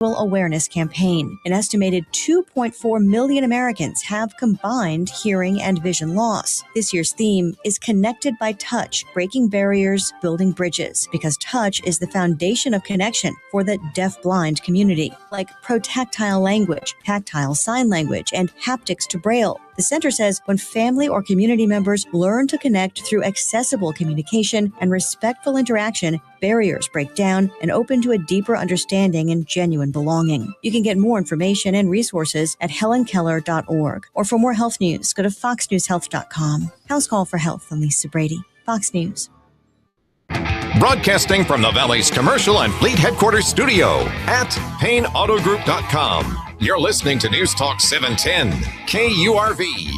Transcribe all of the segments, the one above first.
awareness campaign. An estimated 2.4 million Americans have combined hearing and vision loss. This year's theme is Connected by Touch, Breaking Barriers, Building Bridges, because touch is the foundation of connection for the deaf-blind community, like protactile language, tactile sign language, and haptics to Braille. The center says when family or community members learn to connect through accessible communication and respectful interaction, barriers break down and open to a deeper understanding and genuine belonging. You can get more information and resources at helenkeller.org. Or for more health news, go to foxnewshealth.com. House Call for Health. I'm Lisa Brady, Fox News. Broadcasting from the Valley's commercial and fleet headquarters studio at PayneAutoGroup.com. You're listening to News Talk 710, KURV.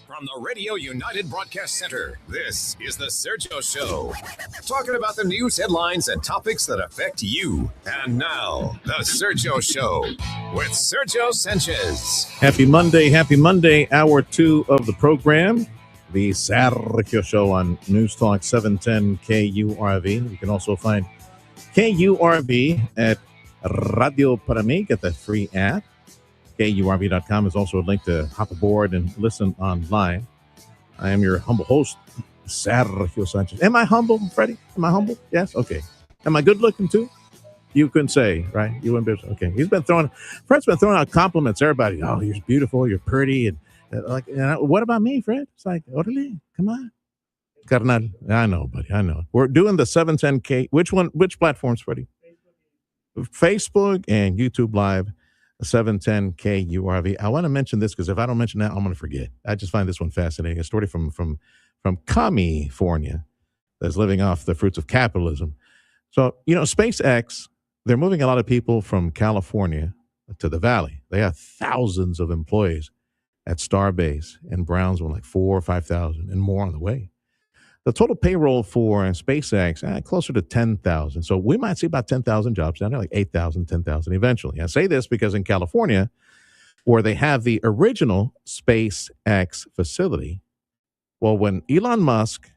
From the Radio United Broadcast Center, this is the Sergio Show. Talking about the news headlines and topics that affect you. And now, the Sergio Show with Sergio Sanchez. Happy Monday, hour 2 of the program. The Sergio Show on News Talk 710 KURV. You can also find KURV at Radio Para Mí. Get that free app. KURV.com is also a link to hop aboard and listen online. I am your humble host, Sergio Sanchez. Am I humble, Freddie? Am I humble? Yes? Okay. Am I good looking too? You couldn't say, right? You wouldn't be. Okay. Fred's been throwing out compliments. Everybody, oh, you're beautiful, you're pretty, and what about me, Fred? It's like, orale, come on. Carnal. I know, buddy. I know. We're doing the 710K. Which platforms, Freddie? Facebook and YouTube Live, 710K URV. I want to mention this because if I don't mention that, I'm going to forget. I just find this one fascinating. A story from California that's living off the fruits of capitalism. So, SpaceX, they're moving a lot of people from California to the Valley. They have thousands of employees at Starbase in Brownsville, like 4,000 or 5,000 and more on the way. The total payroll for SpaceX, closer to 10,000. So we might see about 10,000 jobs down there, like 8,000, 10,000 eventually. I say this because in California, where they have the original SpaceX facility, well, when Elon Musk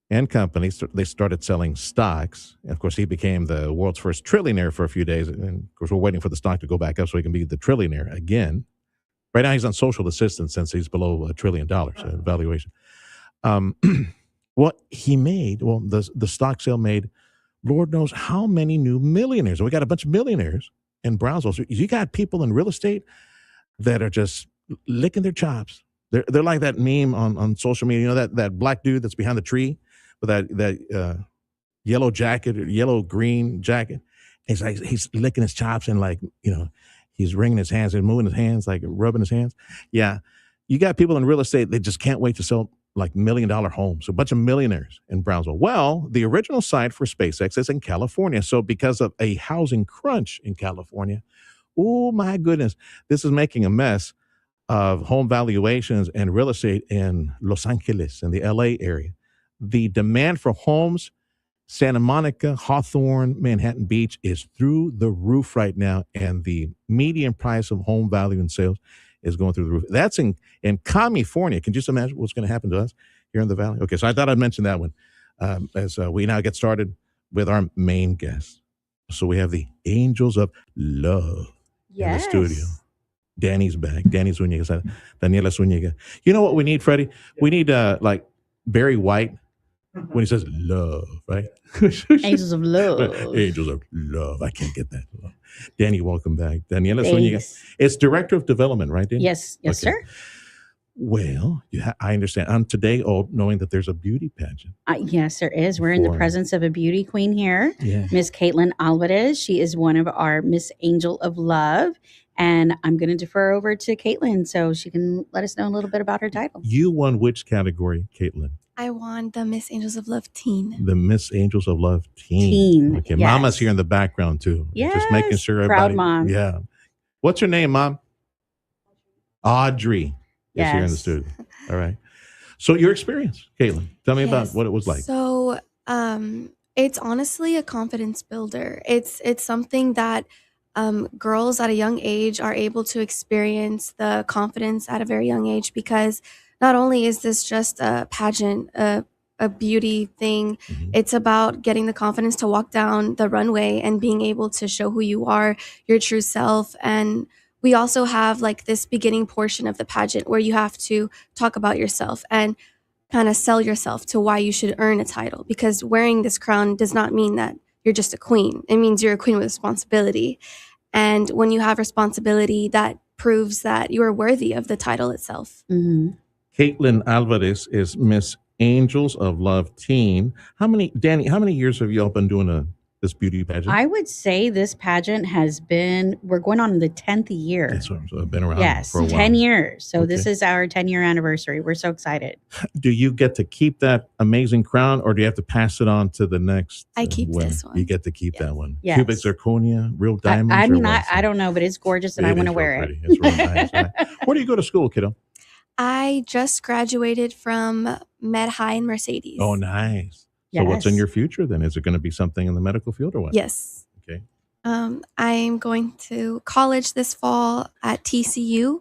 and companies, they started selling stocks. And of course, he became the world's first trillionaire for a few days. And of course, we're waiting for the stock to go back up so he can be the trillionaire again. Right now, he's on social assistance since he's below $1 trillion in valuation. What he made, the stock sale made, Lord knows how many new millionaires. And we got a bunch of millionaires in Brownsville. So you got people in real estate that are just licking their chops. They're like that meme on social media. That black dude that's behind the tree with that yellow jacket, yellow green jacket. It's like he's licking his chops and he's wringing his hands and moving his hands, like rubbing his hands. Yeah. You got people in real estate, they just can't wait to sell like $1 million homes. A bunch of millionaires in Brownsville. Well, the original site for SpaceX is in California. So because of a housing crunch in California, oh my goodness, this is making a mess of home valuations and real estate in Los Angeles and the LA area. The demand for homes, Santa Monica, Hawthorne, Manhattan Beach is through the roof right now. And the median price of home value and sales is going through the roof. That's in California. Can you just imagine what's going to happen to us here in the Valley? Okay, so I thought I'd mention that one as we now get started with our main guest. So we have the Angels of Love in the studio. Danny's back. Danny Zuniga, Daniela Zuniga. You know what we need, Freddie? We need like Barry White when he says love, right? Angels of Love. Angels of Love. I can't get that. Danny, welcome back. Daniela Zuniga. It's Director of Development, right, Danny? Yes, okay. Sir. Well, I understand. I'm today old knowing that there's a beauty pageant. Yes, there is. We're in the presence of a beauty queen here, Miss Caitlin Alvarez. She is one of our Miss Angel of Love. And I'm going to defer over to Caitlin so she can let us know a little bit about her title. You won which category, Caitlin? I won the Miss Angels of Love Teen. The Miss Angels of Love Teen. Okay, yes. Mama's here in the background too. Yes, just making sure everybody. Proud mom. Yeah. What's your name, Mom? Audrey is here in the studio. All right. So your experience, Caitlin, tell me about what it was like. So it's honestly a confidence builder. It's something that girls at a young age are able to experience the confidence at a very young age, because not only is this just a pageant, a beauty thing. Mhm. It's about getting the confidence to walk down the runway and being able to show who you are, your true self. And we also have like this beginning portion of the pageant where you have to talk about yourself and kind of sell yourself to why you should earn a title, because wearing this crown does not mean that you're just a queen. It means you're a queen with responsibility. And when you have responsibility, that proves that you are worthy of the title itself. Mm-hmm. Caitlin Alvarez is Miss Angels of Love Teen. Danny, how many years have y'all been doing this beauty pageant? I would say this pageant we're going on the 10th year. That's what I've been around Yes, for a while. 10 years. So Okay. this is our 10-year anniversary. We're so excited. Do you get to keep that amazing crown, or do you have to pass it on to the next? I keep this one. You get to keep Yes. that one. Yes. Cubic zirconia, real diamonds. I mean, or what? I don't know, but it's gorgeous and I It want is to wear real it. pretty. It's real nice. Right? Where do you go to school, kiddo? I just graduated from Med High in Mercedes. Oh, nice. So what's in Yes. your future then? Is it going to be something in the medical field or what? Yes. Okay. I'm going to college this fall at TCU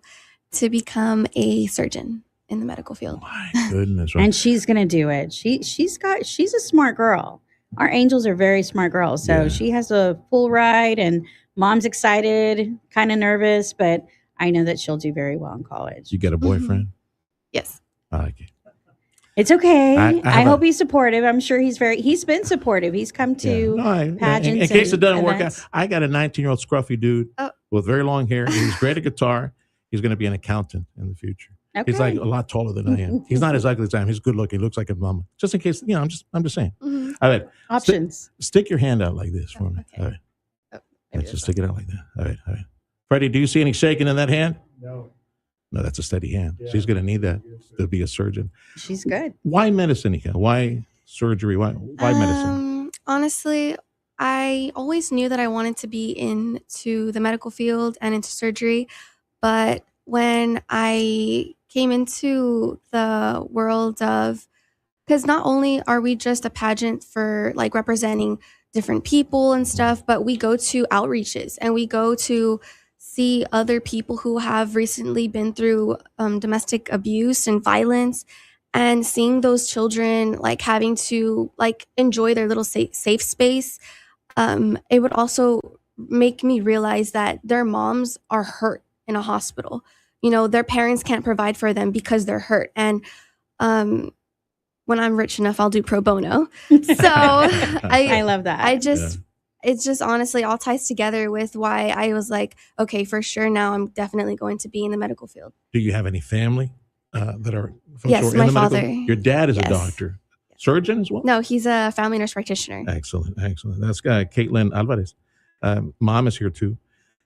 to become a surgeon in the medical field. My goodness. And she's going to do it. She's a smart girl. Our angels are very smart girls. So Yeah. she has a full ride and mom's excited, kind of nervous, but I know that she'll do very well in college. You got a boyfriend? Yes. I like it. It's okay. I I hope he's supportive. I'm sure he's been supportive. He's come to Yeah. No, pageants. in case it and doesn't work events. out, I got a 19-year-old scruffy dude with very long hair. He's great at guitar. He's going to be an accountant in the future. Okay. He's like a lot taller than I am. He's not as ugly as I am. He's good looking. He looks like a mama. Just in case, I'm just saying. Mm-hmm. All right. Options. Stick your hand out like this for me. Okay. All right. Maybe Let's just stick it out like that. All right. All right. Freddie, do you see any shaking in that hand? No, that's a steady hand. Yeah. She's going to need that to be a surgeon. She's good. Why medicine, Nika? Why surgery? Why medicine? Honestly, I always knew that I wanted to be into the medical field and into surgery. But when I came into the world of, because not only are we just a pageant for like representing different people and stuff, but we go to outreaches and we go to see other people who have recently been through domestic abuse and violence, and seeing those children like having to like enjoy their little safe space. It would also make me realize that their moms are hurt in a hospital. Their parents can't provide for them because they're hurt. And when I'm rich enough, I'll do pro bono. So I love that. It's just honestly all ties together with why I was like, okay, for sure now I'm definitely going to be in the medical field. Do you have any family that are from Yes, my father. Your dad is a Yes. doctor. Surgeon as well? No, he's a family nurse practitioner. Excellent. That's Caitlin Alvarez. Mom is here too.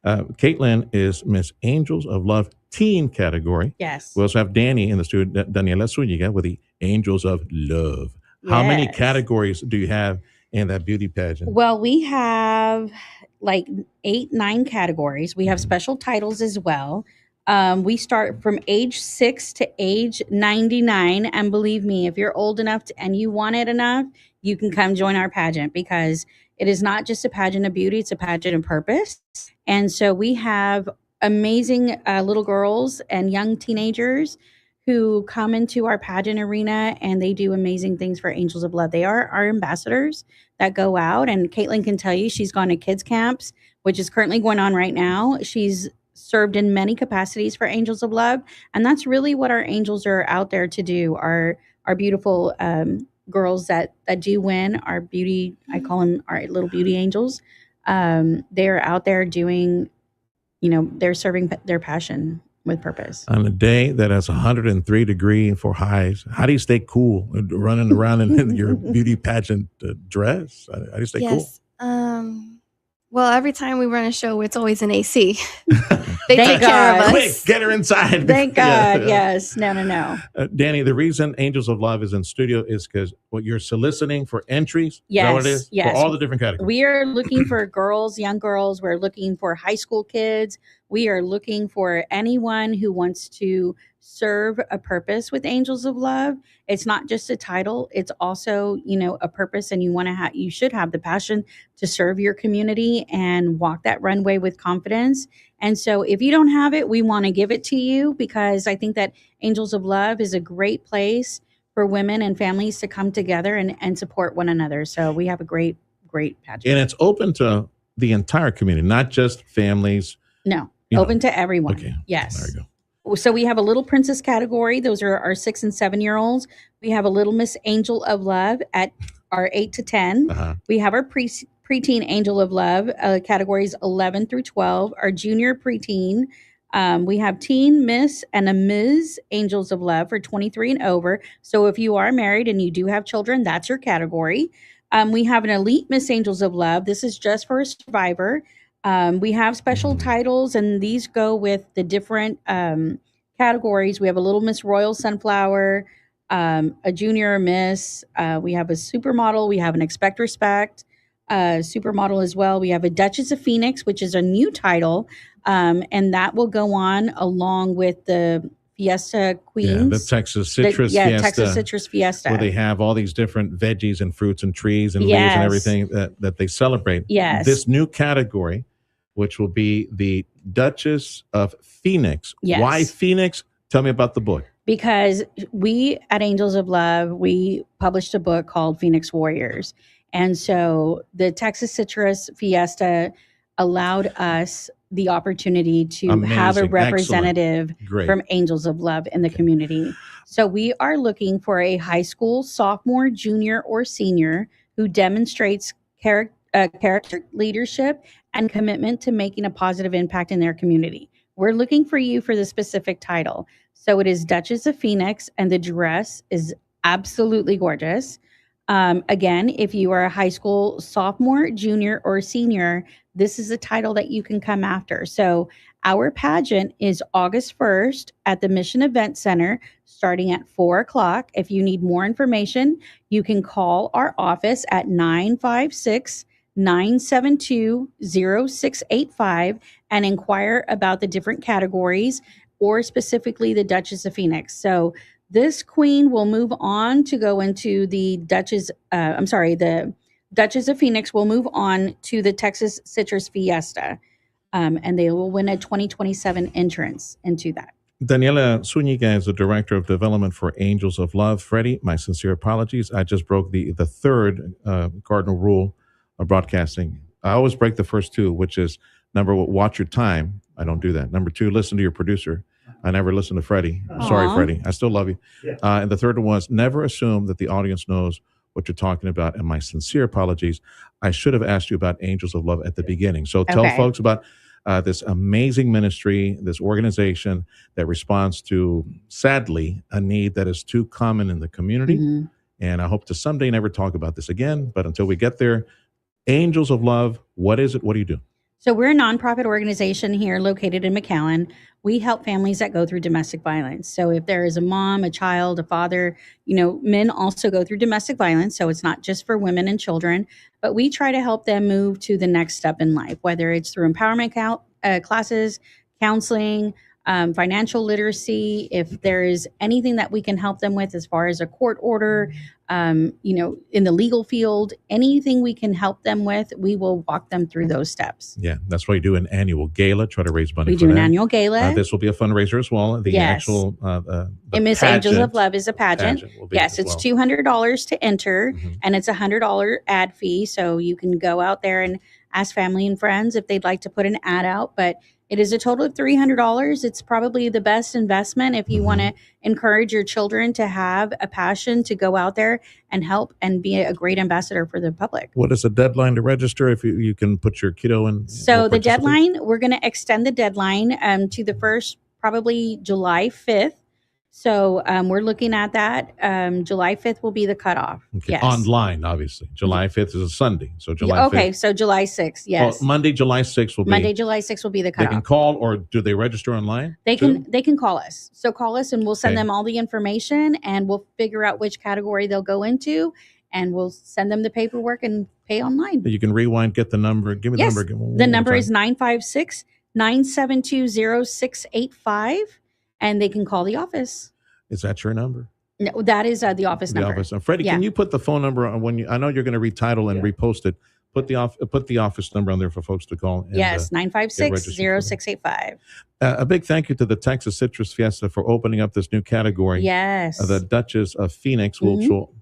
Caitlin is Miss Angels of Love Teen category. Yes. We also have Danny in the studio, Daniela Zuniga, with the Angels of Love. How many Yes. categories do you have in that beauty pageant? Well, we have like 8-9 categories. We have special titles as well. We start from age 6 to age 99. And believe me, if you're old enough and you want it enough, you can come join our pageant, because it is not just a pageant of beauty, it's a pageant of purpose. And so we have amazing little girls and young teenagers who come into our pageant arena, and they do amazing things for Angels of Love. They are our ambassadors that go out, and Caitlin can tell you she's gone to kids camps, which is currently going on right now. She's served in many capacities for Angels of Love, and that's really what our angels are out there to do. Our beautiful girls that do win, our beauty, I call them our little beauty angels. They're out there doing, they're serving their passion with purpose. On a day that has 103 degrees for highs, how do you stay cool running around in your beauty pageant dress? How do you stay cool? Yes. Well, every time we run a show, it's always an AC. They Thank take care of God. us. Quick, get her inside. Thank God. Yes. No. Danny, the reason Angels of Love is in studio is because you're soliciting for entries. Yes. Is that what it is? Yes. For all the different categories. We are looking for girls, young girls. We're looking for high school kids. We are looking for anyone who wants to serve a purpose with Angels of Love. It's not just a title. It's also, a purpose, and you should have the passion to serve your community and walk that runway with confidence. And so if you don't have it, we want to give it to you, because I think that Angels of Love is a great place for women and families to come together and support one another. So we have a great pageant. And it's open to the entire community, not just families. No, open to everyone. Okay. Yes. There you go. So we have a Little Princess category. Those are our 6 and 7 year olds. We have a Little Miss Angel of Love at our 8 to 10. We have our preteen Angel of Love categories 11 through 12. Our junior preteen. We have Teen, Miss, and a Ms. Angels of Love for 23 and over. So if you are married and you do have children, that's your category. We have an Elite Miss Angels of Love. This is just for a survivor. We have special titles, and these go with the different categories. We have a Little Miss Royal Sunflower, a Junior Miss. We have a Supermodel. We have an Expect Respect Supermodel as well. We have a Duchess of Phoenix, which is a new title, and that will go on along with the Fiesta Queens. Yeah, the Texas Citrus Fiesta. Texas Citrus Fiesta. Where they have all these different veggies and fruits and trees and leaves and everything that they celebrate. Yes. This new category, which will be the Duchess of Phoenix. Yes. Why Phoenix? Tell me about the book. Because we at Angels of Love, we published a book called Phoenix Warriors. And so the Texas Citrus Fiesta allowed us the opportunity to have a representative from Angels of Love in the community. So we are looking for a high school sophomore, junior, or senior who demonstrates character, leadership, and commitment to making a positive impact in their community. We're looking for you for the specific title. So it is Duchess of Phoenix, and the dress is absolutely gorgeous. Again, if you are a high school sophomore, junior, or senior, this is a title that you can come after. So our pageant is August 1st at the Mission Event Center, starting at 4 o'clock. If you need more information, you can call our office at 956-972-0685 and inquire about the different categories or specifically the Duchess of Phoenix. So this queen will move on to go into the the Duchess of Phoenix will move on to the Texas Citrus Fiesta, and they will win a 2027 entrance into that. Daniela Zuniga is the Director of Development for Angels of Love. Freddie, my sincere apologies. I just broke the third cardinal rule of broadcasting. I always break the first two, which is number one, watch your time. I don't do that. Number two, listen to your producer. I never listen to Freddie. I'm sorry, Freddie. I still love you. Yeah. And the third one was never assume that the audience knows what you're talking about. And my sincere apologies. I should have asked you about Angels of Love at the beginning. So tell folks about this amazing ministry, this organization that responds to, sadly, a need that is too common in the community. Mm-hmm. And I hope to someday never talk about this again. But until we get there, Angels of Love, what is it? What do you do? So we're a nonprofit organization here located in McAllen. We help families that go through domestic violence. So if there is a mom, a child, a father, men also go through domestic violence. So it's not just for women and children, but we try to help them move to the next step in life, whether it's through empowerment classes, counseling, financial literacy. If there is anything that we can help them with as far as a court order, in the legal field, anything we can help them with, we will walk them through those steps. Yeah, that's why you do an annual gala, try to raise money for that. We do an annual gala. This will be a fundraiser as well. The actual Miss Angels of Love is a pageant. Yes, it's $200 to enter, and it's $100 ad fee. So you can go out there and ask family and friends if they'd like to put an ad out. But it is a total of $300. It's probably the best investment if you want to encourage your children to have a passion to go out there and help and be a great ambassador for the public. What is the deadline to register if you can put your kiddo in? So the deadline, we're going to extend the deadline to the first, probably July 5th. So we're looking at that. July 5th will be the cutoff. Okay. Yes. Online, obviously. July 5th is a Sunday. So July 5th. Okay, so July 6th, yes. Well, Monday, July 6th will be. Monday, July 6th will be the cutoff. They can call, or do they register online? They can call us. So call us and we'll send them all the information and we'll figure out which category they'll go into and we'll send them the paperwork and pay online. You can rewind, get the number. Give me the number. The number is 956-972-0685 and they can call the office. Is that your number? No, that is the office number. Office. Freddie, can you put the phone number on when I know you're going to retitle and repost it. Put the office number on there for folks to call. And, yes, 956-0685. A big thank you to the Texas Citrus Fiesta for opening up this new category. Yes. The Duchess of Phoenix, which will,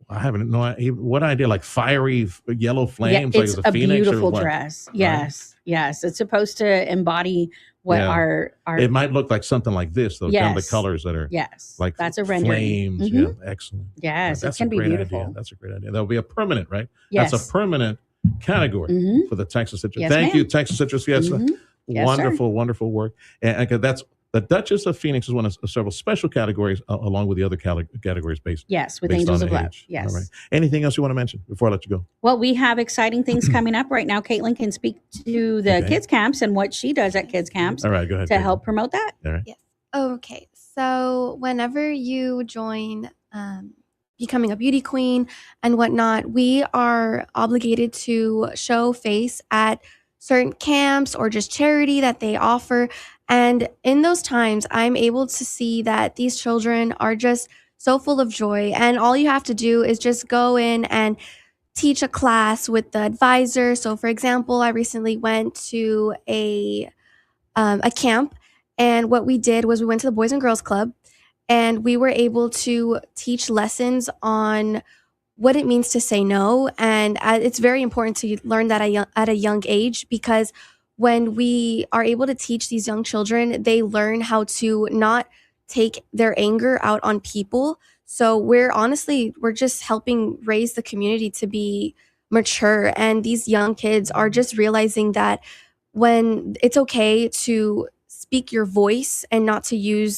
I haven't no what idea, like fiery yellow flames, it's like a phoenix beautiful or what? dress. Yes, right? Yes. It's supposed to embody what our it might look like something like this, though. Kind of the colors that are like that's a rendering. Flames. Yeah, excellent. Yes, that's it can be beautiful. Idea. That's a great idea. That'll be a permanent, right? Yes. That's a permanent category for the Texas Citrus. Yes, Thank you, Texas Citrus Fiesta. Yes, wonderful, wonderful work. And that's the Duchess of Phoenix is one of several special categories, along with the other categories based. Yes, with Angels of Love. Yes. All right. Anything else you want to mention before I let you go? Well, we have exciting things coming up right now. Caitlin can speak to the kids camps and what she does at kids camps. All right, go ahead. To help promote that. All right. Yes. Okay. So whenever you join becoming a beauty queen and whatnot, we are obligated to show face at certain camps or just charity that they offer. And in those times, I'm able to see that these children are just so full of joy. And all you have to do is just go in and teach a class with the advisor. So for example, I recently went to a camp, and what we did was we went to the Boys and Girls Club, and we were able to teach lessons on what it means to say no. And it's very important to learn that at a young age, because when we are able to teach these young children, they learn how to not take their anger out on people. So we're just helping raise the community to be mature. And these young kids are just realizing that when it's okay to speak your voice and not to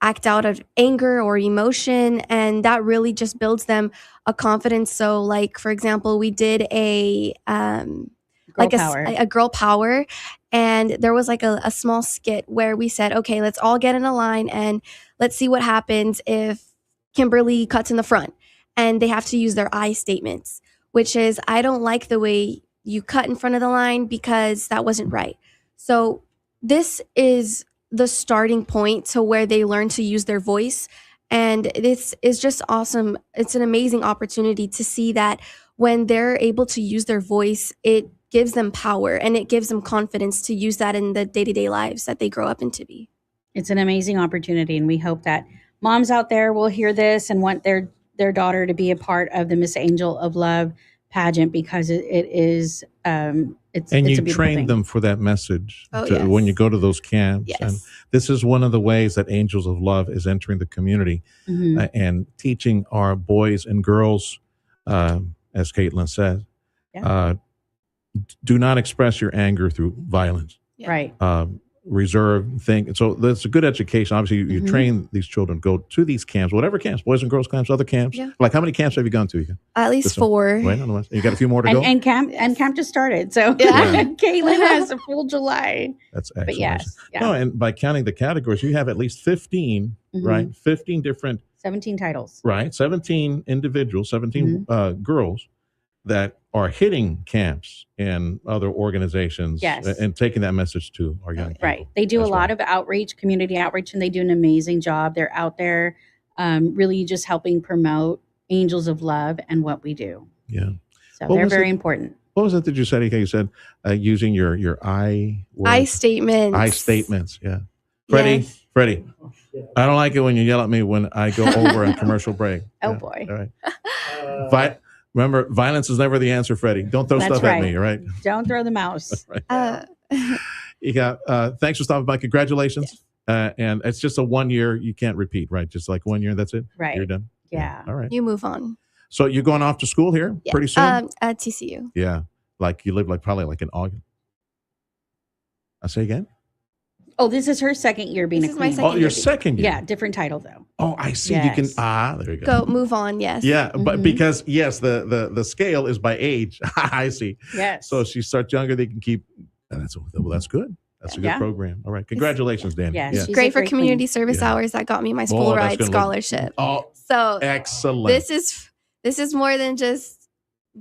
act out of anger or emotion, and that really just builds them a confidence. So like, for example, we did a girl power, and there was like a small skit where we said, okay, let's all get in a line and let's see what happens if Kimberly cuts in the front. And they have to use their I statements, which is, I don't like the way you cut in front of the line because that wasn't right. So this is the starting point to where they learn to use their voice. And this is just awesome. It's an amazing opportunity to see that when they're able to use their voice, it gives them power and it gives them confidence to use that in the day-to-day lives that they grow up into be. It's an amazing opportunity. And we hope that moms out there will hear this and want their daughter to be a part of the Miss Angel of Love pageant, because it is it's you a train them for that message when you go to those camps. Yes. And this is one of the ways that Angels of Love is entering the community and teaching our boys and girls, as Caitlin said, do not express your anger through violence. Yeah. Right. Reserve, think. So that's a good education. Obviously, you train these children, go to these camps, whatever camps, boys and girls camps, other camps. Yeah. Like, how many camps have you gone to? At least 4. Wait, no, you got a few more to go? And camp just started. So Caitlin has a full July. That's excellent. But yes. Yeah. No, and by counting the categories, you have at least 15, right? 15 different. 17 titles. Right. 17 individuals, 17 girls that are hitting camps and other organizations and taking that message to our young people. Right. They do a lot of outreach, community outreach, and they do an amazing job. They're out there really just helping promote Angels of Love and what we do. Yeah. So they're very important. What was it that you said? You said using your I statements. I statements. Yeah. Freddie, I don't like it when you yell at me when I go over a commercial break. Oh, boy. All right. Remember, violence is never the answer, Freddie. Don't throw stuff at me, all right? Don't throw the mouse. You got, thanks for stopping by. Congratulations. Yes. And it's just a 1 year. You can't repeat, right? Just like 1 year, that's it? Right. You're done? Yeah. All right. You move on. So you're going off to school here pretty soon? At TCU. Yeah. Like you live probably in August. I say again? Oh, this is her second year being a queen. Your second year? Yeah, different title though. Oh, I see. Yes. You can there you go. Go move on, yes. Yeah, but because the scale is by age. I see. Yes. So she starts younger, they can keep that's good. That's a good program. All right. Congratulations, Danny. Yes, she's great for community service hours. That got me my school ride scholarship. So excellent. This is more than just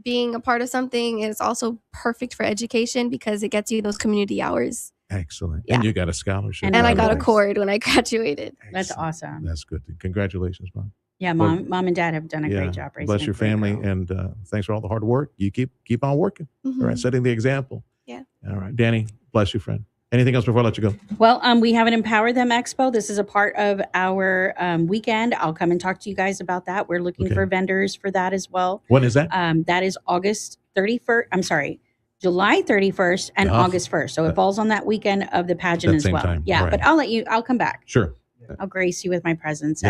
being a part of something. It's also perfect for education because it gets you those community hours. Excellent. Yeah. And you got a scholarship. And I got a cord when I graduated. Excellent. That's awesome. That's good. Congratulations, Mom. Yeah, Mom and Dad have done a great job raising. Bless your family, and thanks for all the hard work. You keep on working. All right, setting the example. Yeah. All right, Danny, bless you, friend. Anything else before I let you go? Well, we have an Empower Them Expo. This is a part of our weekend. I'll come and talk to you guys about that. We're looking for vendors for that as well. When is that? That is August 31st. I'm sorry, July 31st and August 1st. So it falls on that weekend of the pageant as well. Time. Yeah, right. But I'll come back. Sure. I'll grace you with my presence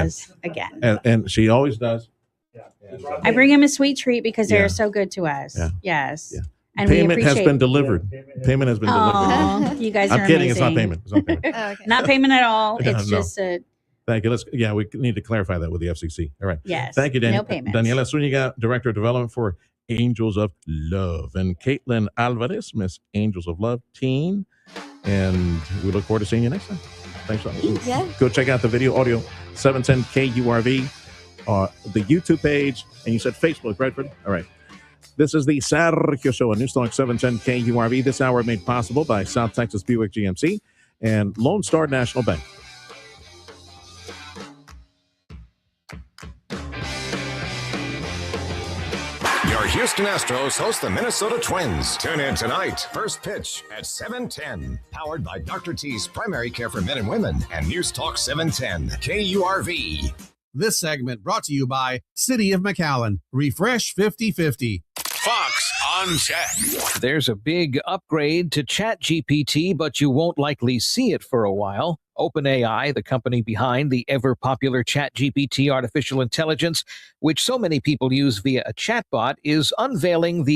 again. And she always does. I bring him a sweet treat because they're so good to us. Yeah. Yes. Yeah. And payment has been delivered. Payment has been delivered. You guys are I'm kidding. amazing. It's not payment. It's not payment. Okay. Not payment at all. It's No. just a Thank you. We need to clarify that with the FCC. All right. yes. Thank you, No payment. Daniela Zuniga, Director of Development for Angels of Love, and Caitlin Alvarez, Miss Angels of Love Teen. And we look forward to seeing you next time. Thanks so much. Yeah. Go check out the video audio 710 KURV, the YouTube page, and you said Facebook, right, Freddie? All right. This is the Sergio Show on Newstalk 710 KURV. This hour made possible by South Texas Buick GMC and Lone Star National Bank. Your Houston Astros host the Minnesota Twins. Tune in tonight. First pitch at 7:10. Powered by Dr. T's Primary Care for Men and Women and News Talk 710 KURV. This segment brought to you by City of McAllen. Refresh 50/50. Fox on Tech. There's a big upgrade to ChatGPT, but you won't likely see it for a while. OpenAI, the company behind the ever-popular ChatGPT artificial intelligence, which so many people use via a chatbot, is unveiling the